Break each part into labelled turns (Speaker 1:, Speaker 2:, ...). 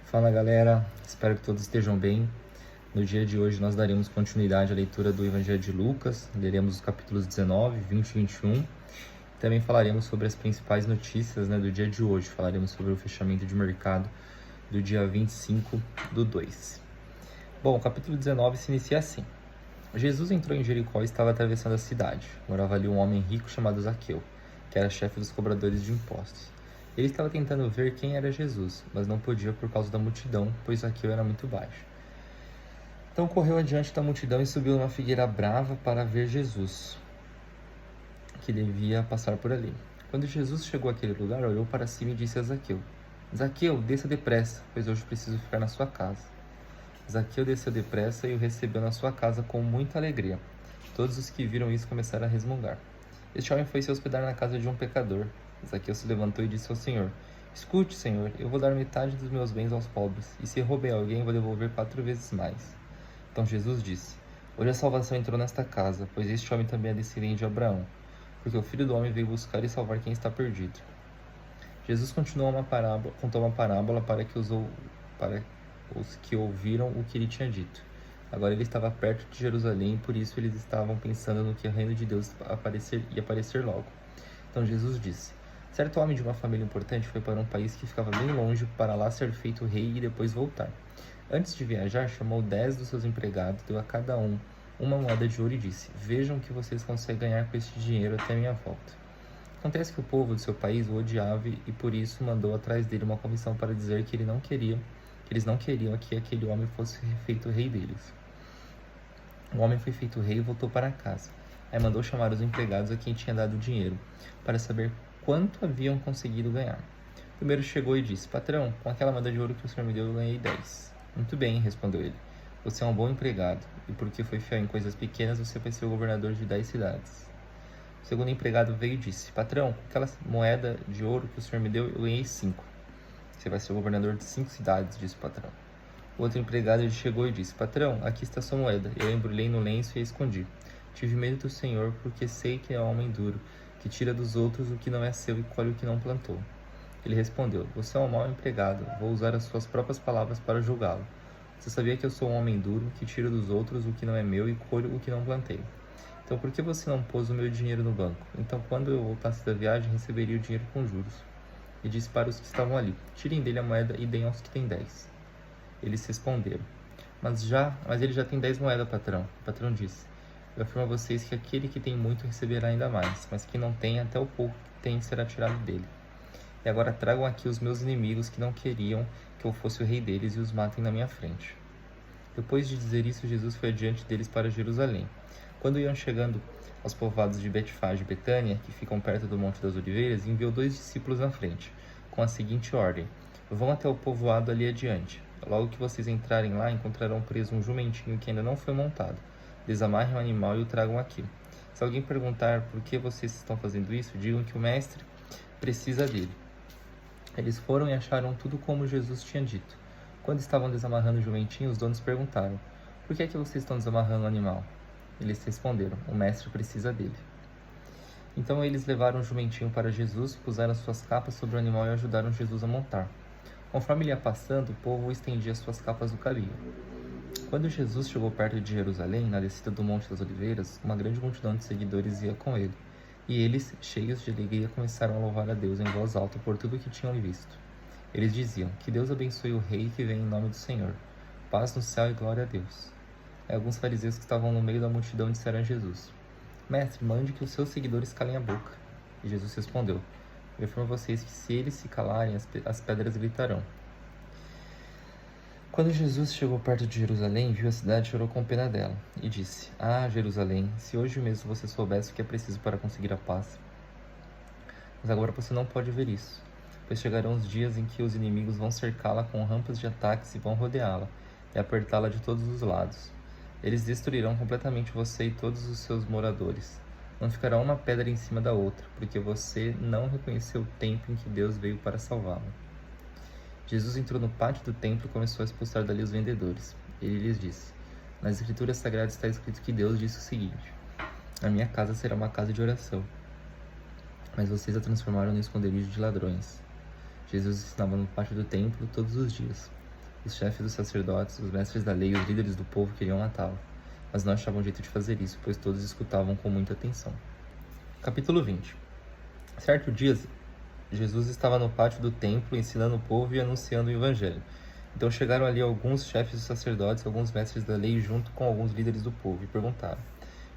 Speaker 1: Fala galera, espero que todos estejam bem. No dia de hoje nós daremos continuidade à leitura do Evangelho de Lucas, leremos os capítulos 19, 20 e 21. Também falaremos sobre as principais notícias do dia de hoje, falaremos sobre o fechamento de mercado do dia 25/2. Bom, o capítulo 19 se inicia assim. Jesus entrou em Jericó e estava atravessando a cidade. Morava ali um homem rico chamado Zaqueu, que era chefe dos cobradores de impostos. Ele estava tentando ver quem era Jesus, mas não podia por causa da multidão, pois Zaqueu era muito baixo. Então correu adiante da multidão e subiu numa figueira brava para ver Jesus, que devia passar por ali. Quando Jesus chegou àquele lugar, olhou para cima e disse a Zaqueu: Zaqueu, desça depressa, pois hoje preciso ficar na sua casa. Zaqueu desceu depressa e o recebeu na sua casa com muita alegria. Todos os que viram isso começaram a resmungar. Este homem foi se hospedar na casa de um pecador. Zaqueu se levantou e disse ao Senhor: Escute, Senhor, eu vou dar metade dos meus bens aos pobres, e se roubei alguém, vou devolver 4 vezes mais. Então Jesus disse: Hoje a salvação entrou nesta casa, pois este homem também é descendente de Abraão, porque o Filho do Homem veio buscar e salvar quem está perdido. Jesus contou uma parábola para os que ouviram o que ele tinha dito. Agora ele estava perto de Jerusalém, e por isso eles estavam pensando no que o reino de Deus ia aparecer logo. Então Jesus disse: Certo homem de uma família importante foi para um país que ficava bem longe para lá ser feito rei e depois voltar. Antes de viajar, chamou 10 dos seus empregados, deu a cada um uma moeda de ouro e disse: Vejam o que vocês conseguem ganhar com este dinheiro até a minha volta. Acontece que o povo do seu país o odiava e por isso mandou atrás dele uma comissão para dizer que eles não queriam que aquele homem fosse feito rei deles. O homem foi feito rei e voltou para casa. Aí mandou chamar os empregados a quem tinha dado o dinheiro, para saber quanto haviam conseguido ganhar. O primeiro chegou e disse: Patrão, com aquela moeda de ouro que o senhor me deu, eu ganhei 10. Muito bem, respondeu ele. Você é um bom empregado, e porque foi fiel em coisas pequenas, você vai ser o governador de 10 cidades. O segundo empregado veio e disse: Patrão, com aquela moeda de ouro que o senhor me deu, eu ganhei 5. Você vai ser o governador de 5 cidades, disse o patrão. O outro empregado chegou e disse: Patrão, aqui está sua moeda. Eu a embrulhei no lenço e a escondi. Tive medo do Senhor, porque sei que é um homem duro, que tira dos outros o que não é seu e colhe o que não plantou. Ele respondeu: Você é um mau empregado. Vou usar as suas próprias palavras para julgá-lo. Você sabia que eu sou um homem duro, que tiro dos outros o que não é meu e colho o que não plantei. Então por que você não pôs o meu dinheiro no banco? Então quando eu voltasse da viagem, receberia o dinheiro com juros. E disse para os que estavam ali: Tirem dele a moeda e deem aos que têm 10. Eles responderam: Mas ele já tem 10 moedas, patrão. O patrão disse: Eu afirmo a vocês que aquele que tem muito receberá ainda mais, mas quem não tem, até o pouco que tem será tirado dele. E agora tragam aqui os meus inimigos que não queriam que eu fosse o rei deles e os matem na minha frente. Depois de dizer isso, Jesus foi adiante deles para Jerusalém. Quando iam chegando aos povoados de Betfage e Betânia, que ficam perto do Monte das Oliveiras, enviou 2 discípulos na frente, com a seguinte ordem: Vão até o povoado ali adiante. Logo que vocês entrarem lá, encontrarão preso um jumentinho que ainda não foi montado. Desamarrem o animal e o tragam aqui. Se alguém perguntar por que vocês estão fazendo isso, digam que o mestre precisa dele. Eles foram e acharam tudo como Jesus tinha dito. Quando estavam desamarrando o jumentinho, os donos perguntaram: Por que é que vocês estão desamarrando o animal? Eles responderam: O mestre precisa dele. Então eles levaram o jumentinho para Jesus, puseram suas capas sobre o animal e ajudaram Jesus a montar. Conforme ele ia passando, o povo estendia suas capas no caminho. Quando Jesus chegou perto de Jerusalém, na descida do Monte das Oliveiras, uma grande multidão de seguidores ia com ele. E eles, cheios de alegria, começaram a louvar a Deus em voz alta por tudo o que tinham visto. Eles diziam: Que Deus abençoe o Rei que vem em nome do Senhor. Paz no céu e glória a Deus. Aí alguns fariseus que estavam no meio da multidão disseram a Jesus: Mestre, mande que os seus seguidores calem a boca. E Jesus respondeu: Eu afirmo a vocês que se eles se calarem, as pedras gritarão. Quando Jesus chegou perto de Jerusalém, viu a cidade e chorou com pena dela, e disse: Ah, Jerusalém, se hoje mesmo você soubesse o que é preciso para conseguir a paz. Mas agora você não pode ver isso, pois chegarão os dias em que os inimigos vão cercá-la com rampas de ataques e vão rodeá-la, e apertá-la de todos os lados. Eles destruirão completamente você e todos os seus moradores. Não ficará uma pedra em cima da outra, porque você não reconheceu o tempo em que Deus veio para salvá-la. Jesus entrou no pátio do templo e começou a expulsar dali os vendedores. Ele lhes disse: Nas Escrituras Sagradas está escrito que Deus disse o seguinte: A minha casa será uma casa de oração, mas vocês a transformaram no esconderijo de ladrões. Jesus ensinava no pátio do templo todos os dias. Os chefes dos sacerdotes, os mestres da lei e os líderes do povo queriam matá-lo, mas não achavam jeito de fazer isso, pois todos escutavam com muita atenção. Capítulo 20. Certo dia, Jesus estava no pátio do templo ensinando o povo e anunciando o evangelho. Então chegaram ali alguns chefes dos sacerdotes, alguns mestres da lei, junto com alguns líderes do povo, e perguntaram: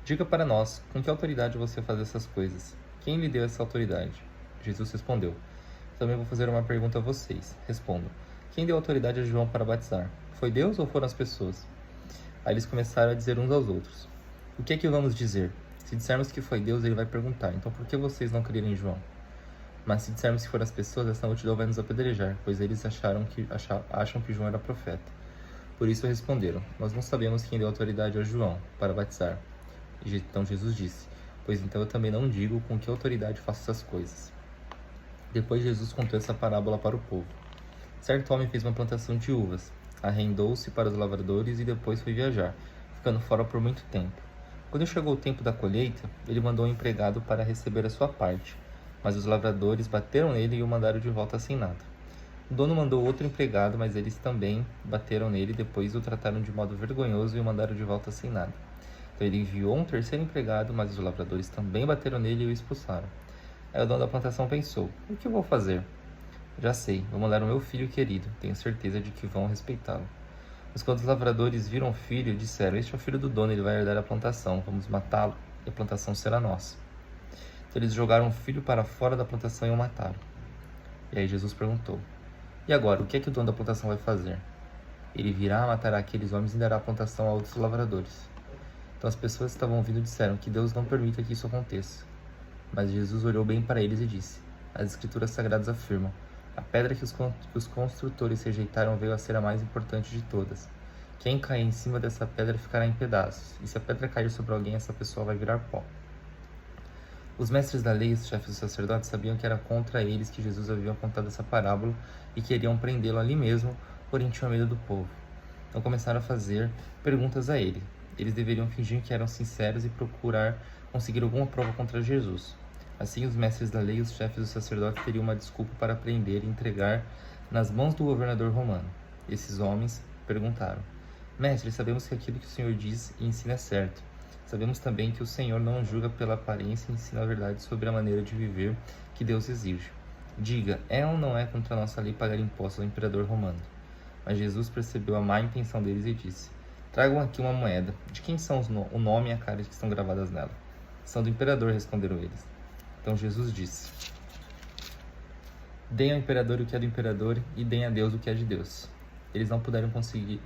Speaker 1: Diga para nós, com que autoridade você faz essas coisas? Quem lhe deu essa autoridade? Jesus respondeu: Também vou fazer uma pergunta a vocês. Respondam: Quem deu autoridade a João para batizar? Foi Deus ou foram as pessoas? Aí eles começaram a dizer uns aos outros: O que é que vamos dizer? Se dissermos que foi Deus, ele vai perguntar: Então por que vocês não creram em João? Mas se dissermos que foram as pessoas, essa multidão vai nos apedrejar, pois eles acham que João era profeta. Por isso responderam: Nós não sabemos quem deu autoridade a João para batizar. Então Jesus disse: Pois então eu também não digo com que autoridade faço essas coisas. Depois Jesus contou essa parábola para o povo. Certo homem fez uma plantação de uvas, arrendou-se para os lavradores e depois foi viajar, ficando fora por muito tempo. Quando chegou o tempo da colheita, ele mandou um empregado para receber a sua parte, mas os lavradores bateram nele e o mandaram de volta sem nada. O dono mandou outro empregado, mas eles também bateram nele e depois o trataram de modo vergonhoso e o mandaram de volta sem nada. Então ele enviou um terceiro empregado, mas os lavradores também bateram nele e o expulsaram. Aí o dono da plantação pensou: O que eu vou fazer? Já sei, vou mandar o meu filho querido, tenho certeza de que vão respeitá-lo. Mas quando os lavradores viram o filho, disseram: Este é o filho do dono, ele vai herdar a plantação, vamos matá-lo e a plantação será nossa. Então eles jogaram o filho para fora da plantação e o mataram. E aí Jesus perguntou: E agora, o que é que o dono da plantação vai fazer? Ele virá, matará aqueles homens e dará a plantação a outros lavradores. Então as pessoas que estavam ouvindo disseram: Que Deus não permita que isso aconteça. Mas Jesus olhou bem para eles e disse: As escrituras sagradas afirmam: A pedra que os construtores rejeitaram veio a ser a mais importante de todas. Quem cair em cima dessa pedra ficará em pedaços, e se a pedra cair sobre alguém, essa pessoa vai virar pó. Os mestres da lei e os chefes dos sacerdotes sabiam que era contra eles que Jesus havia contado essa parábola e queriam prendê-lo ali mesmo, porém tinham medo do povo. Então começaram a fazer perguntas a ele. Eles deveriam fingir que eram sinceros e procurar conseguir alguma prova contra Jesus. Assim, os mestres da lei e os chefes dos sacerdotes teriam uma desculpa para prender e entregar nas mãos do governador romano. Esses homens perguntaram: Mestre, sabemos que aquilo que o Senhor diz e ensina é certo. Sabemos também que o Senhor não julga pela aparência e ensina a verdade sobre a maneira de viver que Deus exige. Diga, é ou não é contra a nossa lei pagar impostos ao imperador romano? Mas Jesus percebeu a má intenção deles e disse: Tragam aqui uma moeda. De quem são o nome e a cara que estão gravadas nela? São do imperador, responderam eles. Então Jesus disse: Deem ao imperador o que é do imperador e deem a Deus o que é de Deus. Eles não puderam conseguir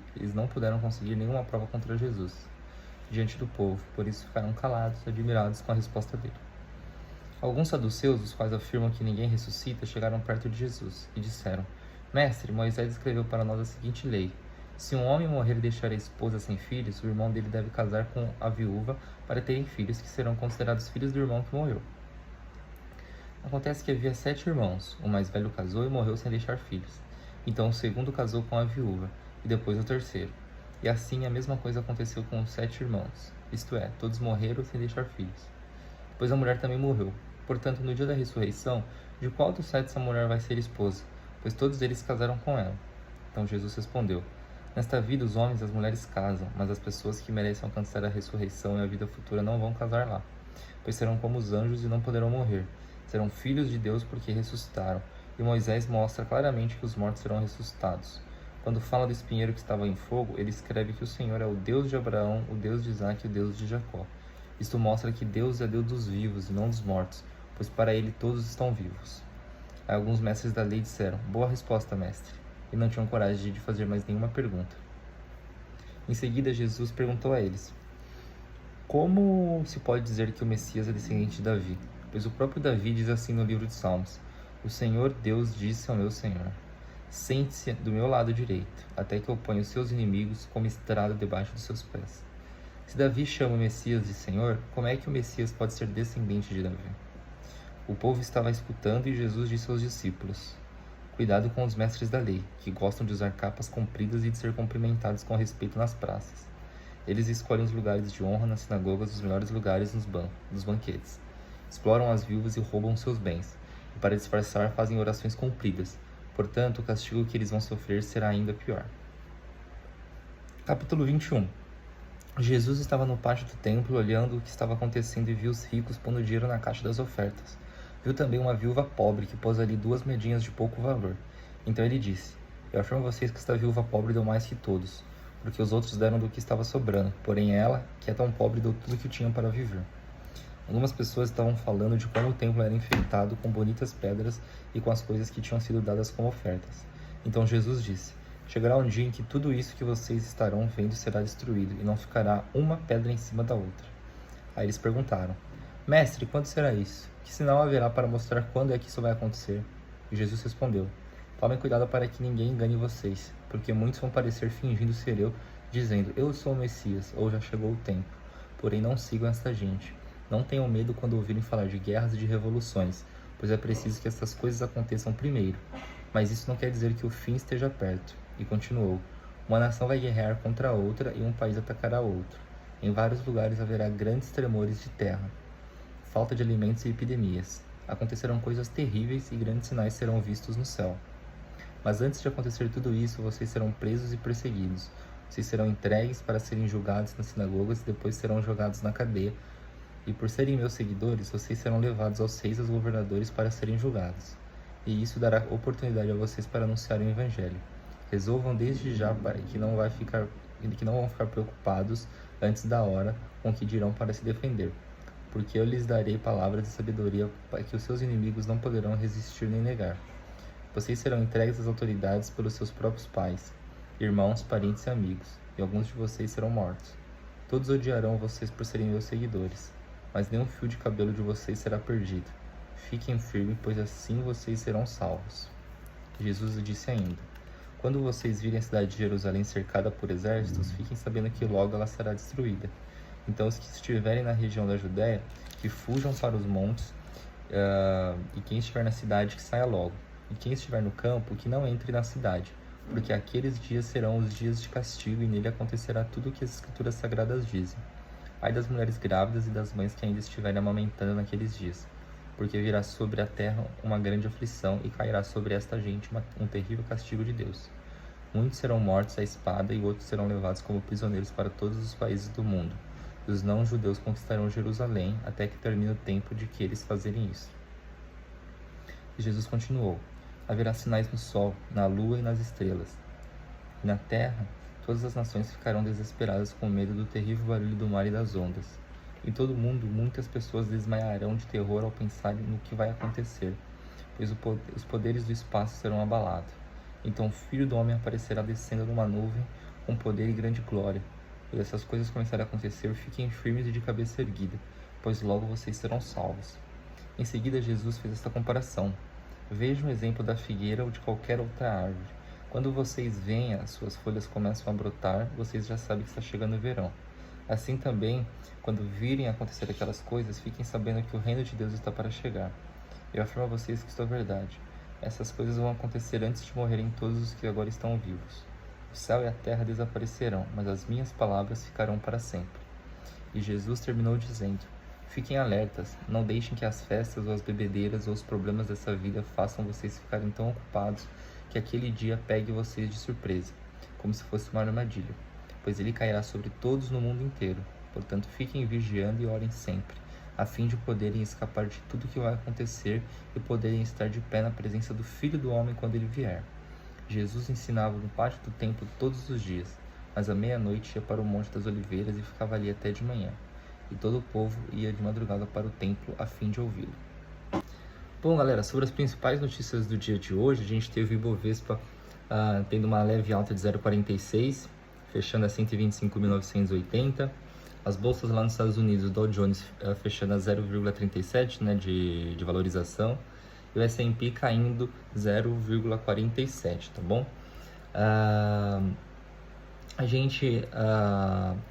Speaker 1: nenhuma prova contra Jesus diante do povo, por isso ficaram calados, admirados com a resposta dele. Alguns saduceus, os quais afirmam que ninguém ressuscita, chegaram perto de Jesus e disseram: Mestre, Moisés escreveu para nós a seguinte lei: se um homem morrer e deixar a esposa sem filhos, o irmão dele deve casar com a viúva para terem filhos que serão considerados filhos do irmão que morreu. Acontece que havia 7 irmãos. O mais velho casou e morreu sem deixar filhos. Então o segundo casou com a viúva, e depois o terceiro. E assim a mesma coisa aconteceu com os 7 irmãos. Isto é, todos morreram sem deixar filhos. Depois a mulher também morreu. Portanto, no dia da ressurreição, de qual dos 7 essa mulher vai ser esposa? Pois todos eles casaram com ela. Então Jesus respondeu: Nesta vida os homens e as mulheres casam, mas as pessoas que merecem alcançar a ressurreição e a vida futura não vão casar lá, pois serão como os anjos e não poderão morrer. Serão filhos de Deus porque ressuscitaram. E Moisés mostra claramente que os mortos serão ressuscitados. Quando fala do espinheiro que estava em fogo, ele escreve que o Senhor é o Deus de Abraão, o Deus de Isaque e o Deus de Jacó. Isto mostra que Deus é Deus dos vivos e não dos mortos, pois para ele todos estão vivos. Aí alguns mestres da lei disseram: Boa resposta, mestre, e não tinham coragem de fazer mais nenhuma pergunta. Em seguida, Jesus perguntou a eles: Como se pode dizer que o Messias é descendente de Davi? Pois o próprio Davi diz assim no livro de Salmos: O Senhor Deus disse ao meu Senhor: Sente-se do meu lado direito, até que eu ponha os seus inimigos como estrada debaixo dos seus pés. Se Davi chama o Messias de Senhor, como é que o Messias pode ser descendente de Davi? O povo estava escutando e Jesus disse aos discípulos: Cuidado com os mestres da lei, que gostam de usar capas compridas e de ser cumprimentados com respeito nas praças. Eles escolhem os lugares de honra nas sinagogas, os melhores lugares nos banquetes. Exploram as viúvas e roubam seus bens, e para disfarçar fazem orações compridas. Portanto, o castigo que eles vão sofrer será ainda pior. Capítulo 21. Jesus estava no pátio do templo olhando o que estava acontecendo e viu os ricos pondo dinheiro na caixa das ofertas. Viu também uma viúva pobre que pôs ali 2 moedinhas de pouco valor. Então ele disse: Eu afirmo a vocês que esta viúva pobre deu mais que todos, porque os outros deram do que estava sobrando, porém ela, que é tão pobre, deu tudo o que tinha para viver. Algumas pessoas estavam falando de como o templo era enfeitado com bonitas pedras e com as coisas que tinham sido dadas como ofertas. Então Jesus disse: Chegará um dia em que tudo isso que vocês estarão vendo será destruído, e não ficará uma pedra em cima da outra. Aí eles perguntaram: Mestre, quando será isso? Que sinal haverá para mostrar quando é que isso vai acontecer? E Jesus respondeu: Tomem cuidado para que ninguém engane vocês, porque muitos vão parecer fingindo ser eu, dizendo: Eu sou o Messias, ou já chegou o tempo. Porém não sigam esta gente. Não tenham medo quando ouvirem falar de guerras e de revoluções, pois é preciso que essas coisas aconteçam primeiro. Mas isso não quer dizer que o fim esteja perto. E continuou: Uma nação vai guerrear contra a outra e um país atacará outro. Em vários lugares haverá grandes tremores de terra, falta de alimentos e epidemias. Acontecerão coisas terríveis e grandes sinais serão vistos no céu. Mas antes de acontecer tudo isso, vocês serão presos e perseguidos. Vocês serão entregues para serem julgados nas sinagogas e depois serão jogados na cadeia. E por serem meus seguidores, vocês serão levados aos reis e aos governadores para serem julgados. E isso dará oportunidade a vocês para anunciarem o Evangelho. Resolvam desde já para que não vão ficar preocupados antes da hora com o que dirão para se defender. Porque eu lhes darei palavras de sabedoria para que os seus inimigos não poderão resistir nem negar. Vocês serão entregues às autoridades pelos seus próprios pais, irmãos, parentes e amigos, e alguns de vocês serão mortos. Todos odiarão vocês por serem meus seguidores, mas nenhum fio de cabelo de vocês será perdido. Fiquem firmes, pois assim vocês serão salvos. Jesus disse ainda: Quando vocês virem a cidade de Jerusalém cercada por exércitos, fiquem sabendo que logo ela será destruída. Então os que estiverem na região da Judéia, que fujam para os montes, e quem estiver na cidade, que saia logo. E quem estiver no campo, que não entre na cidade, porque aqueles dias serão os dias de castigo, e nele acontecerá tudo o que as Escrituras Sagradas dizem. Ai das mulheres grávidas e das mães que ainda estiverem amamentando naqueles dias, porque virá sobre a terra uma grande aflição e cairá sobre esta gente um terrível castigo de Deus. Muitos serão mortos à espada e outros serão levados como prisioneiros para todos os países do mundo. E os não-judeus conquistarão Jerusalém até que termine o tempo de que eles fazerem isso. E Jesus continuou: Haverá sinais no sol, na lua e nas estrelas. E na terra, todas as nações ficarão desesperadas com medo do terrível barulho do mar e das ondas. Em todo o mundo, muitas pessoas desmaiarão de terror ao pensarem no que vai acontecer, pois os poderes do espaço serão abalados. Então o Filho do Homem aparecerá descendo numa nuvem com poder e grande glória. Quando essas coisas começarem a acontecer, fiquem firmes e de cabeça erguida, pois logo vocês serão salvos. Em seguida, Jesus fez esta comparação: Vejam o exemplo da figueira ou de qualquer outra árvore. Quando vocês veem as suas folhas começam a brotar, vocês já sabem que está chegando o verão. Assim também, quando virem acontecer aquelas coisas, fiquem sabendo que o reino de Deus está para chegar. Eu afirmo a vocês que isto é verdade. Essas coisas vão acontecer antes de morrerem todos os que agora estão vivos. O céu e a terra desaparecerão, mas as minhas palavras ficarão para sempre. E Jesus terminou dizendo: Fiquem alertas, não deixem que as festas ou as bebedeiras ou os problemas dessa vida façam vocês ficarem tão ocupados que aquele dia pegue vocês de surpresa, como se fosse uma armadilha, pois ele cairá sobre todos no mundo inteiro. Portanto, fiquem vigiando e orem sempre, a fim de poderem escapar de tudo que vai acontecer e poderem estar de pé na presença do Filho do Homem quando ele vier. Jesus ensinava no pátio do templo todos os dias, mas à meia-noite ia para o Monte das Oliveiras e ficava ali até de manhã. E todo o povo ia de madrugada para o templo a fim de ouvi-lo. Bom, galera, sobre as principais notícias do dia de hoje, a gente teve o Ibovespa tendo uma leve alta de 0,46, fechando a 125.980. As bolsas lá nos Estados Unidos, o Dow Jones fechando a 0,37 né, de valorização, e o S&P caindo 0,47, tá bom? A gente,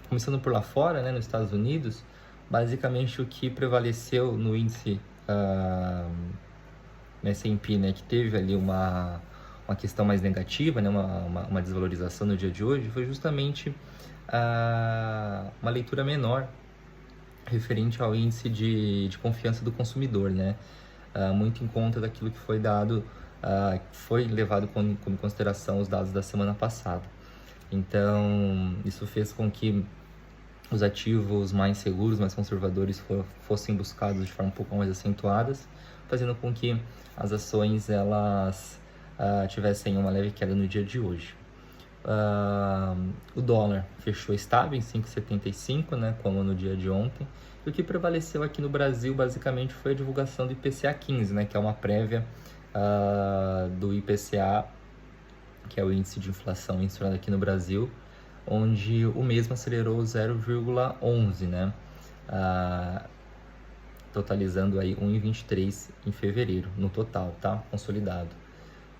Speaker 1: começando por lá fora, né, nos Estados Unidos, basicamente o que prevaleceu no índice S&P, né, que teve ali uma questão mais negativa, né, uma desvalorização no dia de hoje, foi justamente uma leitura menor referente ao índice de confiança do consumidor, né, muito em conta daquilo que foi dado, foi levado em consideração os dados da semana passada. Então, isso fez com que os ativos mais seguros, mais conservadores fossem buscados de forma um pouco mais acentuadas, fazendo com que as ações elas tivessem uma leve queda no dia de hoje. O dólar fechou estável em 5,75, né, como no dia de ontem. E o que prevaleceu aqui no Brasil basicamente foi a divulgação do IPCA 15, né, que é uma prévia do IPCA, que é o índice de inflação mensurado aqui no Brasil, onde o mesmo acelerou 0,11, né, totalizando aí 1,23 em fevereiro, no total, tá, consolidado.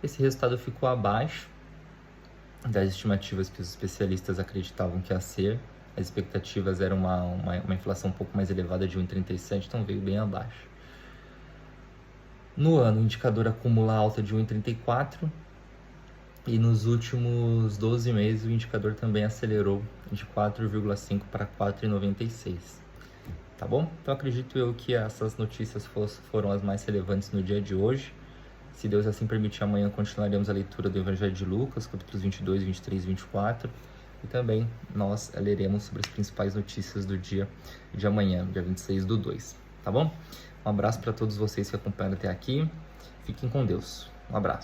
Speaker 1: Esse resultado ficou abaixo das estimativas que os especialistas acreditavam que ia ser. As expectativas eram uma inflação um pouco mais elevada de 1,37, então veio bem abaixo. No ano, o indicador acumula alta de 1,34 e nos últimos 12 meses o indicador também acelerou de 4,5 para 4,96. Tá bom? Então acredito eu que essas notícias foram as mais relevantes no dia de hoje. Se Deus assim permitir, amanhã continuaremos a leitura do Evangelho de Lucas, capítulos 22, 23 e 24. E também nós leremos sobre as principais notícias do dia de amanhã, dia 26/2. Tá bom? Um abraço para todos vocês que acompanham até aqui. Fiquem com Deus. Um abraço.